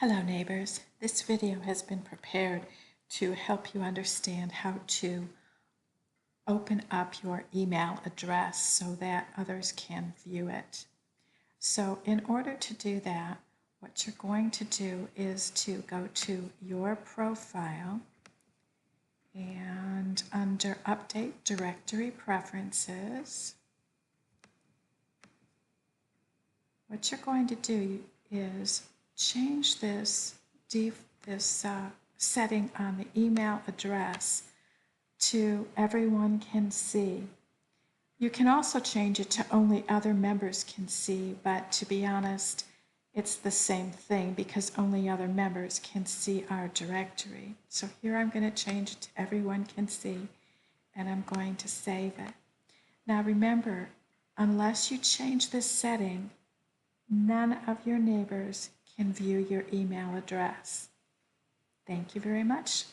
Hello neighbors, this video has been prepared to help you understand how to open up your email address so that others can view it. So in order to do that, what you're going to do is to go to your profile and under Update Directory Preferences, what you're going to do is change this setting on the email address to everyone can see. You can also change it to only other members can see, but to be honest, it's the same thing because only other members can see our directory. So here I'm going to change it to everyone can see, and I'm going to save it. Now remember, unless you change this setting, none of your neighbors can view your email address. Thank you very much.